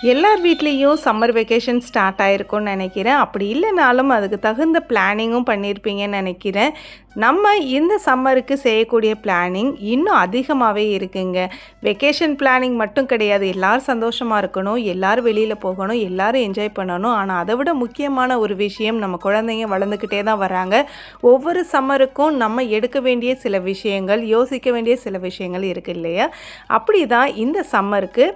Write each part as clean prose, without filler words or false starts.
எல்லார் வீட்லேயும் summer vacation start ஆகிருக்கும்னு நினைக்கிறேன். அப்படி இல்லைனாலும் அதுக்கு தகுந்த பிளானிங்கும் பண்ணியிருப்பீங்கன்னு நினைக்கிறேன். நம்ம இந்த சம்மருக்கு செய்யக்கூடிய பிளானிங் இன்னும் அதிகமாகவே இருக்குங்க. வெக்கேஷன் பிளானிங் மட்டும் கிடையாது. எல்லோரும் சந்தோஷமாக இருக்கணும், எல்லோரும் வெளியில் போகணும், எல்லோரும் என்ஜாய் பண்ணணும். ஆனால் அதை விட முக்கியமான ஒரு விஷயம், நம்ம குழந்தைங்க வளர்ந்துக்கிட்டே தான் வராங்க. ஒவ்வொரு சம்மருக்கும் நம்ம எடுக்க வேண்டிய சில விஷயங்கள், யோசிக்க வேண்டிய சில விஷயங்கள் இருக்குது இல்லையா? அப்படி தான் இந்த சம்மருக்கு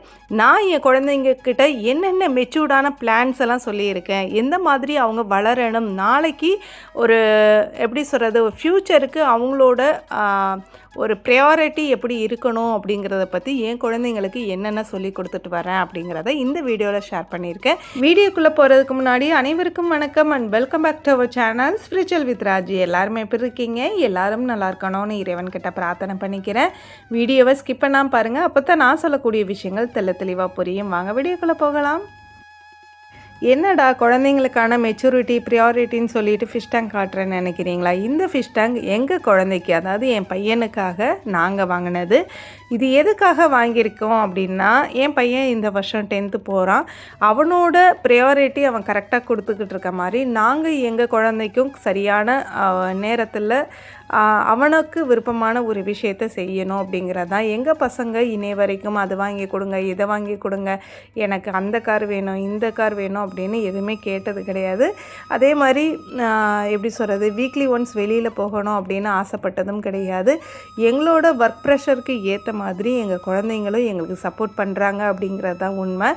நான் என் குழந்தைங்க கிட்ட என்னென்ன மெச்சூர்டான பிளான்ஸ் எல்லாம் சொல்லியிருக்கேன். எந்த மாதிரி அவங்க வளரணும், நாளைக்கு ஒரு எப்படி சொல்கிறது, ஒரு ஃப்யூச்சருக்கு அவங்களோட ஒரு ப்ரையாரிட்டி எப்படி இருக்கணும் அப்படிங்கிறத பற்றி என் குழந்தைங்களுக்கு என்னென்ன சொல்லி கொடுத்துட்டு வரேன் அப்படிங்கிறத இந்த வீடியோவில் ஷேர் பண்ணியிருக்கேன். வீடியோக்குள்ளே போகிறதுக்கு முன்னாடி அனைவருக்கும் வணக்கம் and welcome back to our channel spiritual with Raji. எல்லாருமே எப்படி இருக்கீங்க? எல்லாரும் நல்லா இருக்கணும்னு இறைவன்கிட்ட பிரார்த்தனை பண்ணிக்கிறேன். வீடியோவை ஸ்கிப் பண்ணாமல் பாருங்கள், அப்போ தான் நான் சொல்லக்கூடிய விஷயங்கள் தெளிவாக புரியும். வாங்க வீடியோக்குள்ளே போகலாம். என்னடா குழந்தைங்களுக்கான மெச்சூரிட்டி ப்ரியாரிட்டின்னு சொல்லிட்டு ஃபிஷ் டேங்க் காட்டுறேன்னு நினைக்கிறீங்களா? இந்த ஃபிஷ் டேங்க் எங்கள் குழந்தைக்கு, அதாவது என் பையனுக்காக நாங்கள் வாங்கினது. இது எதுக்காக வாங்கியிருக்கோம் அப்படின்னா, என் பையன் இந்த வருஷம் 10th போகிறான். அவனோட ப்ரையாரிட்டி அவன் கரெக்டாக கொடுத்துக்கிட்டு இருக்க மாதிரி நாங்கள் எங்கள் குழந்தைக்கும் சரியான நேரத்தில் அவனுக்கு விருப்பமான ஒரு விஷயத்தை செய்யணும் அப்படிங்கிறது தான். எங்கள் பசங்க இணைய வரைக்கும் அது வாங்கி கொடுங்க, இதை வாங்கி கொடுங்க, எனக்கு அந்த கார் வேணும், இந்த கார் வேணும் அப்படின்னு எதுவுமே கேட்டது கிடையாது. அதே மாதிரி எப்படி சொல்கிறது, வீக்லி ஒன்ஸ் வெளியில் போகணும் அப்படின்னு ஆசைப்பட்டதும் கிடையாது. எங்களோட ஒர்க் ப்ரெஷருக்கு ஏற்ற மாதிரி எங்கள் குழந்தைங்களும் எங்களுக்கு சப்போர்ட் பண்ணுறாங்க அப்படிங்கிறது தான் உண்மை.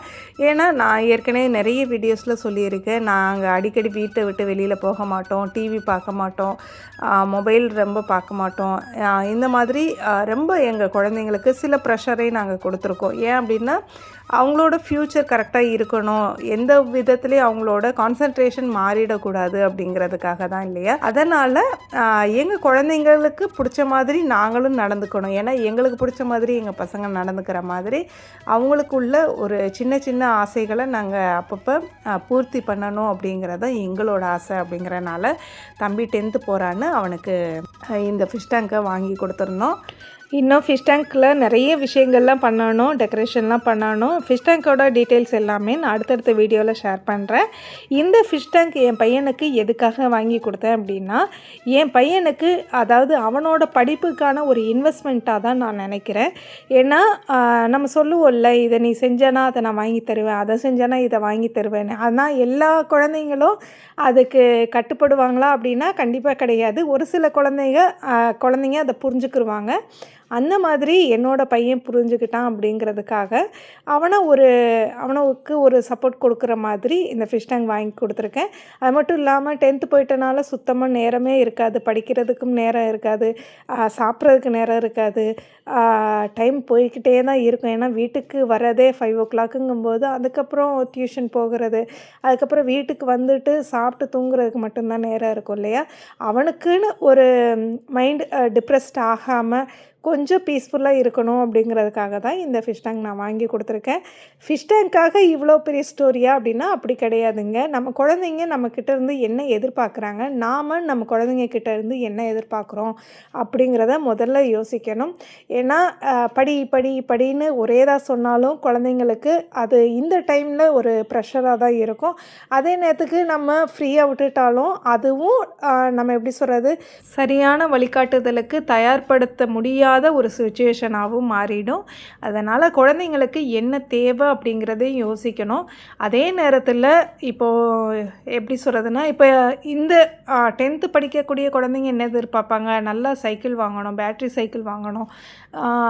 ஏன்னா நான் ஏற்கனவே நிறைய வீடியோஸில் சொல்லியிருக்கேன், நாங்கள் அடிக்கடி வீட்டை விட்டு வெளியில் போக மாட்டோம், டிவி பார்க்க மாட்டோம், மொபைல் ரொம்ப பார்க்க மாட்டோம். இந்த மாதிரி ரொம்ப எங்கள் குழந்தைங்களுக்கு சில ப்ரெஷரை நாங்கள் கொடுத்துருக்கோம். ஏன் அப்படின்னா, அவங்களோட ஃப்யூச்சர் கரெக்டாக இருக்கணும், எந்த விதத்துலேயும் அவங்களோட கான்சன்ட்ரேஷன் மாறிடக்கூடாது அப்படிங்கிறதுக்காக தான் இல்லையா? அதனால் எங்கள் குழந்தைங்களுக்கு பிடிச்ச மாதிரி நாங்களும் நடந்துக்கணும். ஏன்னா எங்களுக்கு பிடிச்ச மாதிரி எங்கள் பசங்க நடந்துக்கிற மாதிரி அவங்களுக்குள்ள ஒரு சின்ன சின்ன ஆசைகளை நாங்கள் அப்பப்போ பூர்த்தி பண்ணணும் அப்படிங்கிறத எங்களோட ஆசை. அப்படிங்கிறனால தம்பி 10th போகிறான்னு அவனுக்கு இந்த ஃபிஷ் டேங்கை வாங்கி கொடுத்துருந்தோம். இன்னும் ஃபிஷ் டேங்க்கில் நிறைய விஷயங்கள்லாம் பண்ணணும், டெக்கரேஷன்லாம் பண்ணணும். ஃபிஷ் டேங்க்கோட டீட்டெயில்ஸ் எல்லாமே நான் அடுத்தடுத்த வீடியோவில் ஷேர் பண்ணுறேன். இந்த ஃபிஷ் டேங்க் என் பையனுக்கு எதுக்காக வாங்கி கொடுத்தேன் அப்படின்னா, என் பையனுக்கு அதாவது அவனோட படிப்புக்கான ஒரு இன்வெஸ்ட்மெண்ட்டாக தான் நான் நினைக்கிறேன். ஏன்னா நம்ம சொல்லுவோம்ல, இதை நீ செஞ்சேன்னா அதை நான் வாங்கி தருவேன், அதை செஞ்சேன்னா இதை வாங்கி தருவேன்னு. ஆனால் எல்லா குழந்தைங்களும் அதுக்கு கட்டுப்படுவாங்களா அப்படின்னா கண்டிப்பாக கிடையாது. ஒரு சில குழந்தைங்க அதை புரிஞ்சுக்கிருவாங்க. அந்த மாதிரி என்னோடய பையன் புரிஞ்சுக்கிட்டான் அப்படிங்கிறதுக்காக அவனுக்கு ஒரு சப்போர்ட் கொடுக்குற மாதிரி இந்த ஃபிஷ் டேங்க் வாங்கி கொடுத்துருக்கேன். அது மட்டும் இல்லாமல் 10th போயிட்டனால சுத்தமாக நேரமே இருக்காது, படிக்கிறதுக்கும் நேரம் இருக்காது, சாப்பிட்றதுக்கு நேரம் இருக்காது, டைம் போய்கிட்டே தான் இருக்கும். ஏன்னா வீட்டுக்கு வரதே 5 o'clockங்கும்போது அதுக்கப்புறம் டியூஷன் போகிறது, அதுக்கப்புறம் வீட்டுக்கு வந்துட்டு சாப்பிட்டு தூங்குறதுக்கு மட்டும்தான் நேரம் இருக்கும் இல்லையா? அவனுக்குன்னு ஒரு மைண்ட் டிப்ரெஸ்ட் ஆகாமல் கொஞ்சம் பீஸ்ஃபுல்லாக இருக்கணும் அப்படிங்கிறதுக்காக தான் இந்த ஃபிஷ் டேங்க் நான் வாங்கி கொடுத்துருக்கேன். ஃபிஷ் டேங்க்காக இவ்வளோ பெரிய ஸ்டோரியா அப்படின்னா அப்படி கிடையாதுங்க. நம்ம குழந்தைங்க நம்மக்கிட்ட இருந்து என்ன எதிர்பார்க்குறாங்க, நாம் நம்ம குழந்தைங்க கிட்ட இருந்து என்ன எதிர்பார்க்குறோம் அப்படிங்கிறத முதல்ல யோசிக்கணும். ஏன்னா படின்னு ஒரே தான் சொன்னாலும் குழந்தைங்களுக்கு அது இந்த டைமில் ஒரு ப்ரெஷராக தான் இருக்கும். அதே நேரத்துக்கு நம்ம ஃப்ரீயாக விட்டுட்டாலும் அதுவும் நம்ம எப்படி சொல்கிறது, சரியான வழிகாட்டுதலுக்கு தயார்படுத்த முடியாத ஒரு சிச்சுவேஷனாகவும் மாறிடும். அதனால் குழந்தைங்களுக்கு என்ன தேவை அப்படிங்கிறதையும் யோசிக்கணும். அதே நேரத்தில் இப்போது எப்படி சொல்கிறதுனா, இப்போ இந்த 10th படிக்கக்கூடிய குழந்தைங்க என்ன எதிர்பார்ப்பாங்க, நல்லா சைக்கிள் வாங்கணும், பேட்ரி சைக்கிள் வாங்கணும்,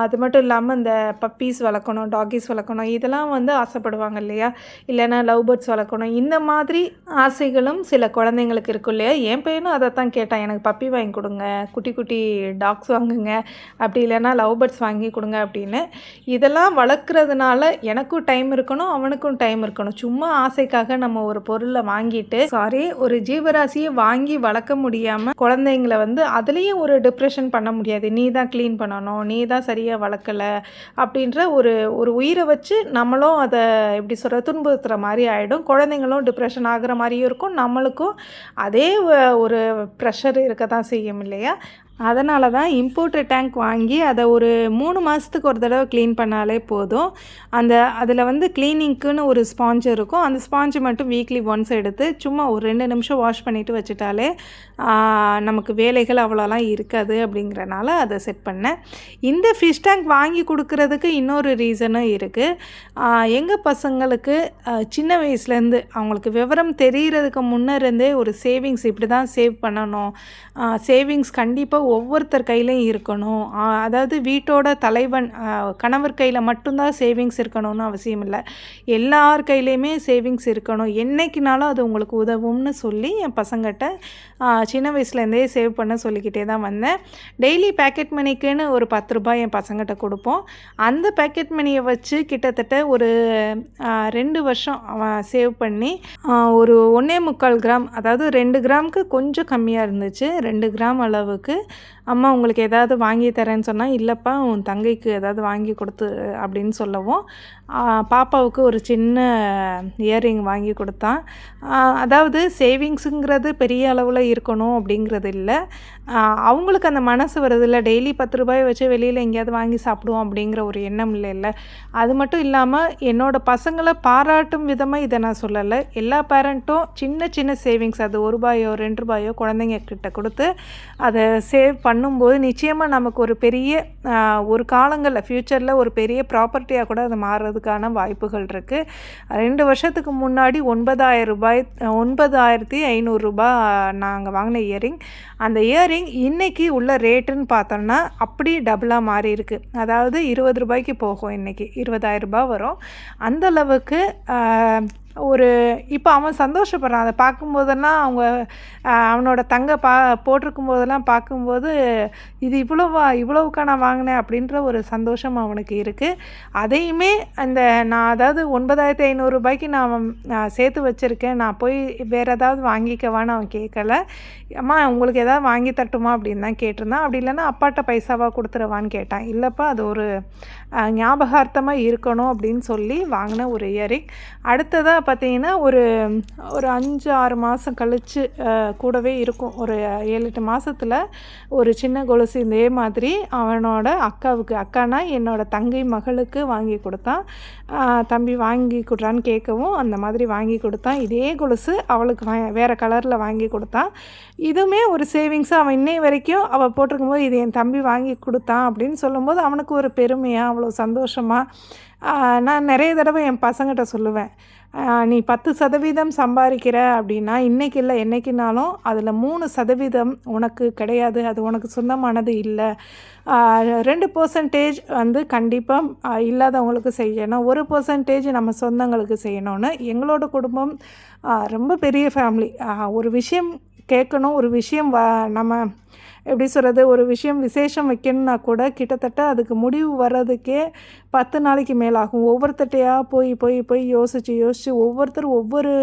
அது மட்டும் இல்லாமல் இந்த பப்பீஸ் வளர்க்கணும், டாகிஸ் வளர்க்கணும், இதெல்லாம் ஆசைப்படுவாங்க இல்லையா? இல்லைன்னா லவ் பேர்ட்ஸ் வளர்க்கணும். இந்த மாதிரி ஆசைகளும் சில குழந்தைங்களுக்கு இருக்கும் இல்லையா? என் பையனும் அதை தான் கேட்டான், எனக்கு பப்பி வாங்கி கொடுங்க, குட்டி குட்டி டாக்ஸ் வாங்குங்க, அப்படி இல்லைன்னா லவ் பேர்ட்ஸ் வாங்கி கொடுங்க அப்படின்னு. இதெல்லாம் வளர்க்குறதுனால எனக்கும் டைம் இருக்கணும், அவனுக்கும் டைம் இருக்கணும். சும்மா ஆசைக்காக நம்ம ஒரு பொருளை வாங்கிட்டு ஒரு ஜீவராசியை வாங்கி வளர்க்க முடியாமல் குழந்தைங்களை அதுலேயும் ஒரு டிப்ரெஷன் பண்ண முடியாது. நீ தான் க்ளீன் பண்ணணும், நீ தான் சரியாக வளர்க்கலை அப்படின்ற ஒரு உயிரை வச்சு நம்மளும் அதை எப்படி சொல்கிற துன்புறுத்துகிற மாதிரி ஆகிடும். குழந்தைங்களும் டிப்ரெஷன் ஆகிற மாதிரியும் இருக்கும், நம்மளுக்கும் அதே ஒரு ப்ரெஷர் இருக்க தான் செய்யும் இல்லையா? அதனால தான் இம்போர்ட்டட் டேங்க் வாங்கி அதை ஒரு 3 மாதத்துக்கு ஒரு தடவை க்ளீன் பண்ணாலே போதும். அதில் வந்து க்ளீனிங்க்குன்னு ஒரு ஸ்பாஞ்ச் இருக்கும். அந்த ஸ்பாஞ்சு மட்டும் வீக்லி ஒன்ஸ் எடுத்து சும்மா ஒரு 2 நிமிஷம் வாஷ் பண்ணிவிட்டு வச்சுட்டாலே நமக்கு வேலைகள் அவ்வளோலாம் இருக்காது அப்படிங்கிறனால அதை செட் பண்ணேன். இந்த ஃபிஷ் டேங்க் வாங்கி கொடுக்குறதுக்கு இன்னொரு ரீசனும் இருக்குது. எங்கள் பசங்களுக்கு சின்ன வயசுலேருந்து அவங்களுக்கு விவரம் தெரிகிறதுக்கு முன்னே ஒரு சேவிங்ஸ் இப்படி தான் சேவ் பண்ணணும், சேவிங்ஸ் கண்டிப்பாக ஒவ்வொருத்தர் கையிலையும் இருக்கணும். அதாவது வீட்டோட தலைவன் கணவர் கையில் மட்டும்தான் சேவிங்ஸ் இருக்கணும்னு அவசியம் இல்லை, எல்லார் கையிலையுமே சேவிங்ஸ் இருக்கணும். என்றைக்குனாலும் அது உங்களுக்கு உதவும்னு சொல்லி என் பசங்கிட்ட சின்ன வயசுலேருந்தே சேவ் பண்ண சொல்லிக்கிட்டே தான் வந்தேன். டெய்லி பேக்கெட் மணிக்குன்னு ஒரு 10 ரூபாய் என் பசங்கிட்ட கொடுப்போம். அந்த பேக்கெட் மணியை வச்சு கிட்டத்தட்ட ஒரு 2 வருஷம் அவன் சேவ் பண்ணி ஒரு 1.25 கிராம், அதாவது 2 கிராமுக்கு கொஞ்சம் கம்மியாக இருந்துச்சு, 2 கிராம் அளவுக்கு அம்மா உங்களுக்கு ஏதாவது வாங்கி தரேன்னு சொன்னால், இல்லைப்பா உன் தங்கைக்கு ஏதாவது வாங்கி கொடுத்து அப்படின்னு சொல்லவும் பாப்பாவுக்கு ஒரு சின்ன இயரிங் வாங்கி கொடுத்தான். அதாவது சேவிங்ஸுங்கிறது பெரிய அளவில் இருக்கணும் அப்படிங்கிறது இல்லை, அவங்களுக்கு அந்த மனசு வருதில்ல, டெய்லி 10 ரூபாய் வச்சு வெளியில் எங்கேயாவது வாங்கி சாப்பிடுவோம் அப்படிங்கிற ஒரு எண்ணம் இல்லைல்ல. அது மட்டும் இல்லாமல் என்னோடய பசங்களை பாராட்டும் விதமாக இதை நான் சொல்லலை, எல்லா பேரண்ட்டும் சின்ன சின்ன சேவிங்ஸ், அது 1 ரூபாயோ 2 ரூபாயோ குழந்தைங்க கிட்ட கொடுத்து அதை சேவ் பண்ணும்போது நிச்சயமாக நமக்கு ஒரு பெரிய ஒரு காலங்களில் ஃப்யூச்சரில் ஒரு பெரிய ப்ராப்பர்ட்டியாக கூட அது மாறுறதுக்கான வாய்ப்புகள் இருக்குது. 2 வருஷத்துக்கு முன்னாடி 9,500 ரூபாய் நாங்கள் வாங்கின இயரிங். அந்த இயரிங் இன்றைக்கி உள்ள ரேட்டுன்னு பார்த்தோன்னா அப்படி டபுளாக மாறி இருக்குது. அதாவது 20 ரூபாய்க்கு போகும், இன்றைக்கி 20,000 ரூபாய் வரும். அந்தளவுக்கு ஒரு இப்போ அவன் சந்தோஷப்படுறான். அதை பார்க்கும்போதெல்லாம் அவனோட தங்கை போட்டிருக்கும் போதெல்லாம் பார்க்கும்போது இது இவ்வளவுக்கா நான் வாங்கினேன் அப்படின்ற ஒரு சந்தோஷம் அவனுக்கு இருக்குது. அதையுமே நான் அதாவது 9,500 ரூபாய்க்கு நான் சேர்த்து வச்சுருக்கேன், நான் போய் வேறு ஏதாவது வாங்கிக்கவான்னு அவன் கேட்கல. அம்மா உங்களுக்கு எதாவது வாங்கி தட்டுமா அப்படின்னு தான் கேட்டிருந்தான். அப்படி இல்லைன்னா அப்பாட்ட பைசாவாக கொடுத்துருவான்னு கேட்டான். இல்லைப்பா அது ஒரு ஞாபகார்த்தமாக இருக்கணும் அப்படின்னு சொல்லி வாங்கின ஒரு இயரிங். அடுத்ததாக பார்த்தீங்கன்னா ஒரு 5-6 மாதம் கழித்து கூடவே இருக்கும், ஒரு 7-8 மாதத்தில் ஒரு சின்ன கொலுசு இதே மாதிரி அவனோட அக்கானா என்னோடய தங்கை மகளுக்கு வாங்கி கொடுத்தான். தம்பி வாங்கி கொடுறான்னு கேட்கவும் அந்த மாதிரி வாங்கி கொடுத்தான். இதே கொலுசு அவளுக்கு வேறு கலரில் வாங்கி கொடுத்தான். இதுவுமே ஒரு சேவிங்ஸாக அவன் இன்னை வரைக்கும் அவள் போட்டிருக்கும்போது இது என் தம்பி வாங்கி கொடுத்தான் அப்படின்னு சொல்லும்போது அவனுக்கு ஒரு பெருமையாக அவ்வளோ சந்தோஷமாக. நான் நிறைய தடவை என் பசங்கிட்ட சொல்லுவேன், நீ 10% சம்பாதிக்கிற அப்படின்னா இன்றைக்கி இல்லை என்றைக்குனாலும் அதில் 3% உனக்கு கிடையாது, அது உனக்கு சொந்தமானது இல்லை. 2% வந்து கண்டிப்பாக இல்லாதவங்களுக்கு செய்யணும், 1% நம்ம சொந்தங்களுக்கு செய்யணும்னு. எங்களோட குடும்பம் ரொம்ப பெரிய ஃபேமிலி. ஒரு விஷயம் கேட்கணும், ஒரு விஷயம் நம்ம எப்படி சொல்கிறது, ஒரு விஷயம் விசேஷம் வைக்கணுன்னா கூட கிட்டத்தட்ட அதுக்கு முடிவு வர்றதுக்கே 10 நாளைக்கு மேலாகும். ஒவ்வொருத்தட்டையாக போய் யோசித்து ஒவ்வொருத்தரும் ஒவ்வொரு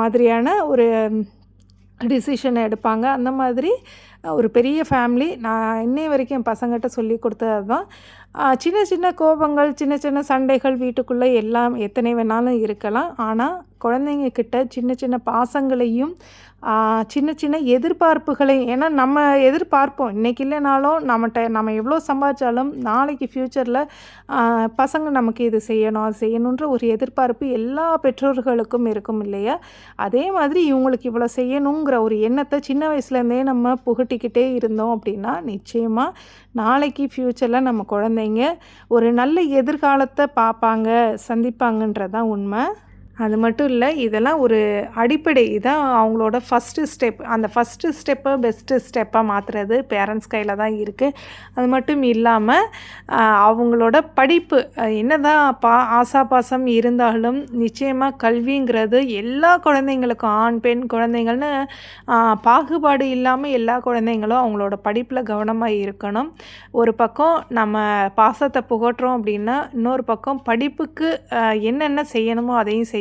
மாதிரியான ஒரு டிசிஷனை எடுப்பாங்க. அந்த மாதிரி ஒரு பெரிய ஃபேமிலி. நான் இன்னை வரைக்கும் என் பசங்கிட்ட சொல்லி கொடுத்தது தான். சின்ன சின்ன கோபங்கள், சின்ன சின்ன சண்டைகள் வீட்டுக்குள்ளே எல்லாம் எத்தனை வேணாலும் இருக்கலாம். ஆனால் குழந்தைங்கக்கிட்ட சின்ன சின்ன பாசங்களையும் சின்ன சின்ன எதிர்பார்ப்புகளையும், ஏன்னா நம்ம எதிர்பார்ப்போம் இன்றைக்கி இல்லைனாலும் நம்ம எவ்வளோ சம்பாதிச்சாலும் நாளைக்கு ஃப்யூச்சரில் பசங்க நமக்கு இது செய்யணும் அது செய்யணுன்ற ஒரு எதிர்பார்ப்பு எல்லா பெற்றோர்களுக்கும் இருக்கும் இல்லையா. அதே மாதிரி இவங்களுக்கு இவ்வளோ செய்யணுங்கிற ஒரு எண்ணத்தை சின்ன வயசுலேருந்தே நம்ம புகட்டிக்கிட்டே இருந்தோம் அப்படின்னா நிச்சயமாக நாளைக்கு ஃப்யூச்சரில் நம்ம குழந்தைங்க ஒரு நல்ல எதிர்காலத்தை பார்ப்பாங்க, சந்திப்பாங்கன்றதான் உண்மை. அது மட்டும் இல்லை, இதெல்லாம் ஒரு அடிப்படை, இதான் அவங்களோட ஃபஸ்ட்டு ஸ்டெப். அந்த ஃபஸ்ட்டு ஸ்டெப்பை பெஸ்ட்டு ஸ்டெப்பாக மாற்றுறது பேரண்ட்ஸ் கையில் தான் இருக்குது. அது மட்டும் இல்லாமல் அவங்களோட படிப்பு என்ன தான் ஆசாபாசம் இருந்தாலும் நிச்சயமாக கல்விங்கிறது எல்லா குழந்தைங்களுக்கும், ஆண் பெண் குழந்தைங்கள்னு பாகுபாடு இல்லாமல் எல்லா குழந்தைங்களும் அவங்களோட படிப்பில் கவனமாக இருக்கணும். ஒரு பக்கம் நம்ம பாசத்தை புகட்டுறோம் அப்படின்னா இன்னொரு பக்கம் படிப்புக்கு என்னென்ன செய்யணுமோ அதையும் செய்யணும்.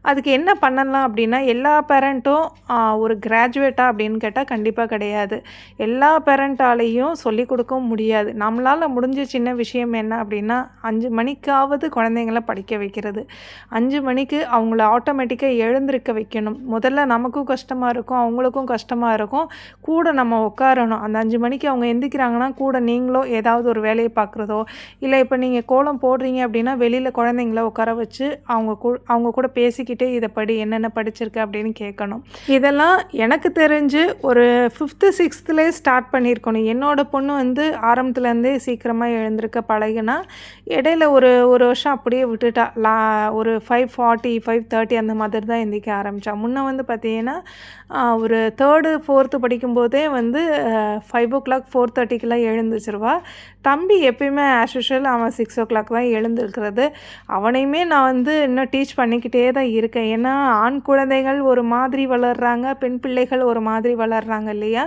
அதுக்கு என்ன பண்ணலாம் அப்படின்னா, எல்லா பேரண்ட்டும் ஒரு கிராஜுவேட்டா அப்படின்னு கேட்டால் கண்டிப்பாக கிடையாது. எல்லா பேரண்ட்டாலேயும் சொல்லிக் கொடுக்கவும் முடியாது. நம்மளால் முடிஞ்ச சின்ன விஷயம் என்ன அப்படின்னா, 5 மணிக்காவது குழந்தைங்கள படிக்க வைக்கிறது. 5 மணிக்கு அவங்கள ஆட்டோமேட்டிக்காக எழுந்திருக்க வைக்கணும். முதல்ல நமக்கும் கஷ்டமாக இருக்கும், அவங்களுக்கும் கஷ்டமாக இருக்கும். கூட நம்ம உட்காரணும். அந்த 5 மணிக்கு அவங்க எந்திரிக்கிறாங்கன்னா, கூட நீங்களோ ஏதாவது ஒரு வேலையை பார்க்குறதோ, இல்லை இப்போ நீங்கள் கோலம் போடுறீங்க அப்படின்னா, வெளியில் குழந்தைங்கள உட்கார வச்சு அவங்க கூட பேசிக்கிட்டே இதை படி, என்னென்ன படிச்சிருக்க அப்படின்னு கேட்கணும். இதெல்லாம் எனக்கு தெரிஞ்சு ஒரு 5th 6thலேயே ஸ்டார்ட் பண்ணியிருக்கணும். என்னோட பொண்ணு வந்து ஆரம்பத்துலேருந்தே சீக்கிரமாக எழுந்திருக்க பழகினா, இடையில ஒரு வருஷம் அப்படியே விட்டுட்டா. ஒரு 5:40 5:30 அந்த மாதிரி தான் எந்திரிக்க ஆரம்பித்தா. முன்ன வந்து பார்த்தீங்கன்னா ஒரு 3rd 4th படிக்கும்போதே வந்து 5 o'clock 4:30க்கெலாம் எழுந்திரிச்சிருவா. தம்பி எப்பயுமே ஆஸ் யூஷுவல் அவன் 6 o'clock தான் எழுந்திருக்கிறது. அவனையுமே நான் வந்து இன்னும் டீச் பண்ணிக்கிட்டே தான் இருக்கேன். ஏன்னா ஆண் குழந்தைகள் ஒரு மாதிரி வளர்கிறாங்க, பெண் பிள்ளைகள் ஒரு மாதிரி வளர்கிறாங்க இல்லையா?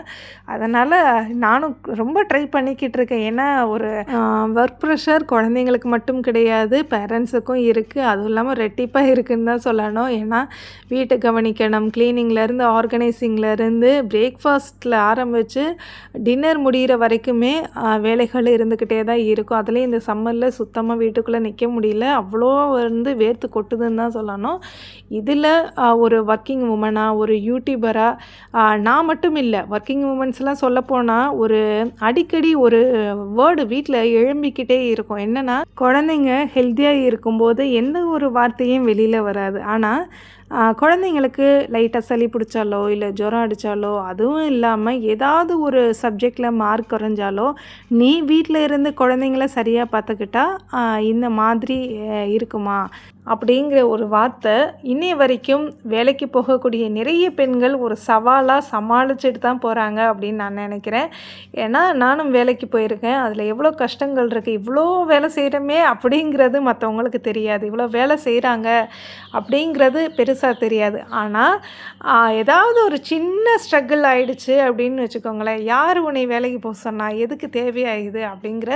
அதனால் நானும் ரொம்ப ட்ரை பண்ணிக்கிட்டு இருக்கேன். ஏன்னா ஒரு ஒர்க் ப்ரெஷர் குழந்தைங்களுக்கு மட்டும் கிடையாது, பேரண்ட்ஸுக்கும் இருக்குது. அதுவும் இல்லாமல் ரெட்டிப்பாக இருக்குதுன்னு தான் சொல்லணும். ஏன்னா வீட்டை கவனிக்கணும், க்ளீனிங்லேருந்து ஆர்கனைசிங்லேருந்து பிரேக்ஃபாஸ்ட்டில் ஆரம்பித்து டின்னர் முடிகிற வரைக்குமே வேலைகள் இருந்துக்கிட்டே தான் இருக்கும். அதுலேயும் இந்த சம்மரில் சுத்தமாக வீட்டுக்குள்ளே நிற்க முடியல. அவ்வளோ வந்து வேர்த்து கொட்டுதுன்னு தான் சொல்லணும். இதில் ஒரு ஒர்க்கிங் உமனாக, ஒரு யூடியூபராக நான் மட்டும் இல்லை, ஒர்க்கிங் உமன்ஸ்லாம் சொல்லப்போனால் ஒரு அடிக்கடி ஒரு வேர்டு வீட்டில் எழும்பிக்கிட்டே இருக்கும். என்னென்னா, குழந்தைங்க ஹெல்த்தியாக இருக்கும்போது எந்த ஒரு வார்த்தையும் வெளியில் வராது. ஆனால் குழந்தைங்களுக்கு லைட்டாக சளி பிடிச்சாலோ, இல்லை ஜுரம் அடித்தாலோ, அதுவும் இல்லாமல் ஏதாவது ஒரு சப்ஜெக்டில் மார்க் குறைஞ்சாலோ, நீ வீட்டில் இருந்து குழந்தைங்கள சரியாக பார்த்துக்கிட்டா இந்த மாதிரி இருக்குமா அப்படிங்கிற ஒரு வார்த்தை இன்னைய வரைக்கும் வேலைக்கு போகக்கூடிய நிறைய பெண்கள் ஒரு சவாலாக சமாளிச்சுட்டு தான் போகிறாங்க அப்படின்னு நான் நினைக்கிறேன். ஏன்னா நானும் வேலைக்கு போயிருக்கேன். அதில் எவ்வளோ கஷ்டங்கள் இருக்குது. இவ்வளோ வேலை செய்கிறோமே அப்படிங்கிறது மற்றவங்களுக்கு தெரியாது. இவ்வளோ வேலை செய்கிறாங்க அப்படிங்கிறது பெருசாக தெரியாது. ஆனால் ஏதாவது ஒரு சின்ன ஸ்ட்ரகிள் ஆகிடுச்சு அப்படின்னு வச்சுக்கோங்களேன், யார் உன்னை வேலைக்கு போக சொன்னா, எதுக்கு தேவையாகுது அப்படிங்கிற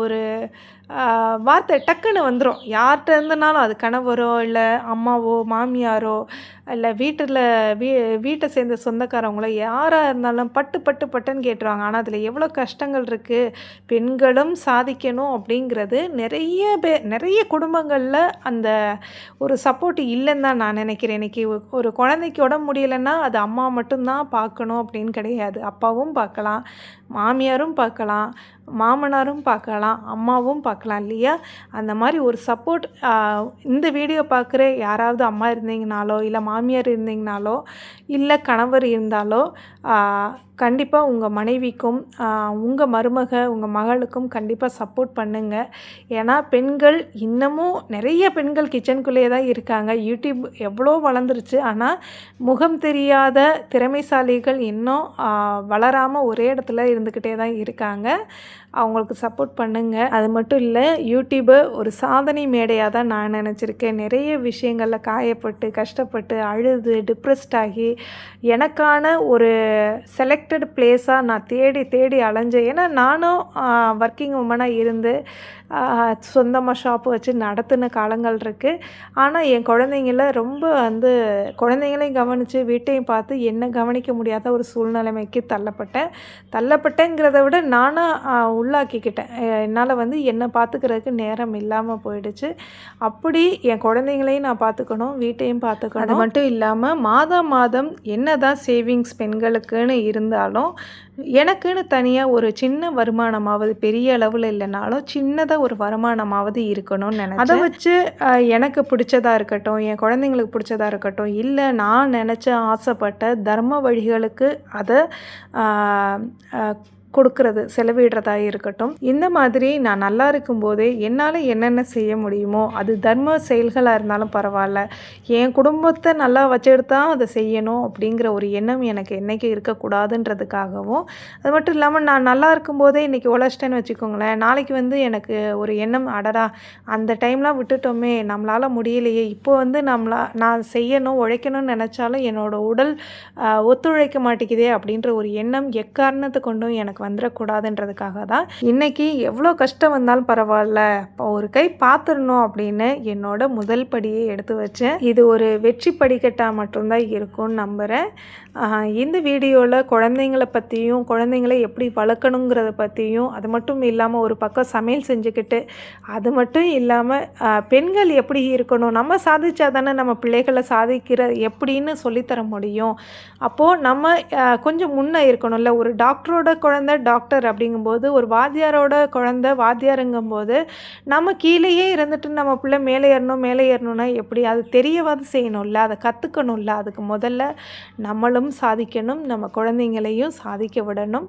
ஒரு வார்த்தை டக்குன்னு வந்துடும். யார்கிட்ட இருந்தனாலும், அது கணவரோ இல்லை அம்மாவோ மாமியாரோ இல்லை வீட்டை சேர்ந்த சொந்தக்காரவங்களோ யாராக இருந்தாலும் பட்டுன்னு கேட்டுருவாங்க. ஆனால் அதில் எவ்வளோ கஷ்டங்கள் இருக்குது. பெண்களும் சாதிக்கணும் அப்படிங்கிறது நிறைய குடும்பங்களில் அந்த ஒரு சப்போர்ட் இல்லைன்னு தான் நான் நினைக்கிறேன். இன்றைக்கி ஒரு குழந்தைக்கு உடம்பு முடியலைன்னா அது அம்மா மட்டும்தான் பார்க்கணும் அப்படின்னு கிடையாது. அப்பாவும் பார்க்கலாம், மாமியாரும் பார்க்கலாம், மாமனாரும் பார்க்கலாம், அம்மாவும் பார்க்கலாம் இல்லையா? அந்த மாதிரி ஒரு சப்போர்ட் இந்த வீடியோ பார்க்குற யாராவது அம்மா இருந்தீங்கனாலோ, இல்லை மாமியார் இருந்தீங்கனாலோ, இல்லை கணவர் இருந்தாலோ கண்டிப்பாக உங்கள் மனைவிக்கும் உங்கள் உங்கள் மகளுக்கும் கண்டிப்பாக சப்போர்ட் பண்ணுங்கள். ஏன்னா பெண்கள் இன்னமும் நிறைய பெண்கள் கிச்சனுக்குள்ளேயே தான் இருக்காங்க. யூடியூப் எவ்வளோ வளர்ந்துருச்சு. ஆனால் முகம் தெரியாத திறமைசாலிகள் இன்னும் வளராமல் ஒரே இடத்துல இருந்துக்கிட்டே தான் இருக்காங்க. அவங்களுக்கு சப்போர்ட் பண்ணுங்கள். அது மட்டும் இல்லை, யூடியூபை ஒரு சாதனை மேடையாக தான் நான் நினச்சிருக்கேன். நிறைய விஷயங்களில் காயப்பட்டு, கஷ்டப்பட்டு, அழுது, டிப்ரெஸ்ட் ஆகி எனக்கான ஒரு செலக்டட் பிளேஸாக நான் தேடி அலைஞ்சேன். ஏன்னா நானும் ஒர்க்கிங் உமனாக இருந்து சொந்தமாக ஷாப்பு வச்சு நடத்தின காலங்கள் இருக்குது. ஆனால் என் குழந்தைங்கள ரொம்ப வந்து குழந்தைங்களையும் கவனித்து வீட்டையும் பார்த்து என்னை கவனிக்க முடியாத ஒரு சூழ்நிலைமைக்கு தள்ளப்பட்டேங்கிறத விட நானாக உள்ளாக்கிக்கிட்டேன். என்னால் வந்து என்னை பார்த்துக்கிறதுக்கு நேரம் இல்லாமல் போயிடுச்சு. அப்படி என் குழந்தைங்களையும் நான் பார்த்துக்கணும், வீட்டையும் பார்த்துக்கணும். அது மட்டும் இல்லாமல் மாதம் என்ன தான் சேவிங்ஸ் பெண்களுக்குன்னு இருந்தாலும் எனக்குன்னு தனியாக ஒரு சின்ன வருமானமாவது, பெரிய அளவில் இல்லைனாலும் சின்னதாக ஒரு வருமானமாவது இருக்கணும்னு நினைச்சேன். அதை வச்சு எனக்கு பிடிச்சதா இருக்கட்டும், என் குழந்தைங்களுக்கு பிடிச்சதா இருக்கட்டும், இல்லை நான் நினச்ச ஆசைப்பட்ட தர்ம வழிகளுக்கு அதை கொடுக்கறது, செலவிடுறதா இருக்கட்டும், இந்த மாதிரி நான் நல்லா இருக்கும்போதே என்னால் என்னென்ன செய்ய முடியுமோ, அது தர்ம செயல்களாக இருந்தாலும் பரவாயில்ல, என் குடும்பத்தை நல்லா வச்சுட்டு அதை செய்யணும் அப்படிங்கிற ஒரு எண்ணம் எனக்கு என்றைக்கும் இருக்கக்கூடாதுன்றதுக்காகவும், அது மட்டும் இல்லாமல் நான் நல்லா இருக்கும்போதே இன்றைக்கி உழைச்சிட்டேன்னு வச்சுக்கோங்களேன், நாளைக்கு வந்து எனக்கு ஒரு எண்ணம், அடடா அந்த டைம்லாம் விட்டுட்டோமே, நம்மளால் முடியலையே, இப்போ வந்து நான் செய்யணும், உழைக்கணும்னு நினச்சாலும் என்னோடய உடல் ஒத்துழைக்க மாட்டேங்குதே அப்படின்ற ஒரு எண்ணம் எக்காரணத்தை கொண்டும் எனக்கு வந்துடக்கூடாதுன்றதுக்காக தான் இன்றைக்கி எவ்வளோ கஷ்டம் வந்தாலும் பரவாயில்ல, இப்போ ஒரு கை பார்த்துடணும் அப்படின்னு என்னோட முதல் படியை எடுத்து வச்சேன். இது ஒரு வெற்றி படிக்கட்டாக மட்டும்தான் இருக்கும்னு நம்புகிறேன். இந்த வீடியோவில் குழந்தைங்கள பற்றியும் குழந்தைங்கள எப்படி வளர்க்கணுங்கிறத பற்றியும், அது மட்டும் இல்லாமல் ஒரு பக்கம் சமையல் செஞ்சுக்கிட்டு, அது மட்டும் இல்லாமல் பெண்கள் எப்படி இருக்கணும், நம்ம சாதிச்சா தானே நம்ம பிள்ளைகளை சாதிக்கிற எப்படின்னு சொல்லித்தர முடியும். அப்போது நம்ம கொஞ்சம் முன்னே இருக்கணும்ல. ஒரு டாக்டரோட குழந்தை டாக்டர் அப்படிங்கும்போது, ஒரு வாத்தியாரோட குழந்தை வாத்தியாருங்கும்போது, நம்ம கீழேயே இருந்துட்டு நம்ம பிள்ளை மேலே ஏறணும்னா எப்படி? அது தெரியவாது செய்யணும்ல, அதை கற்றுக்கணும்ல. அதுக்கு முதல்ல நம்மளும் சாதிக்கணும், நம்ம குழந்தைங்களையும் சாதிக்க விடணும்.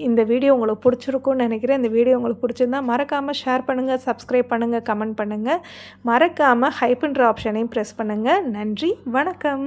இந்த வீடியோ உங்களுக்கு பிடிச்சிருக்கும்னு நினைக்கிறேன். இந்த வீடியோ உங்களுக்கு பிடிச்சிருந்தா மறக்காமல் ஷேர் பண்ணுங்கள், சப்ஸ்கிரைப் பண்ணுங்கள், கமெண்ட் பண்ணுங்கள். மறக்காமல் ஹைப்ன்ற ஆப்ஷனையும் ப்ரெஸ் பண்ணுங்கள். நன்றி, வணக்கம்.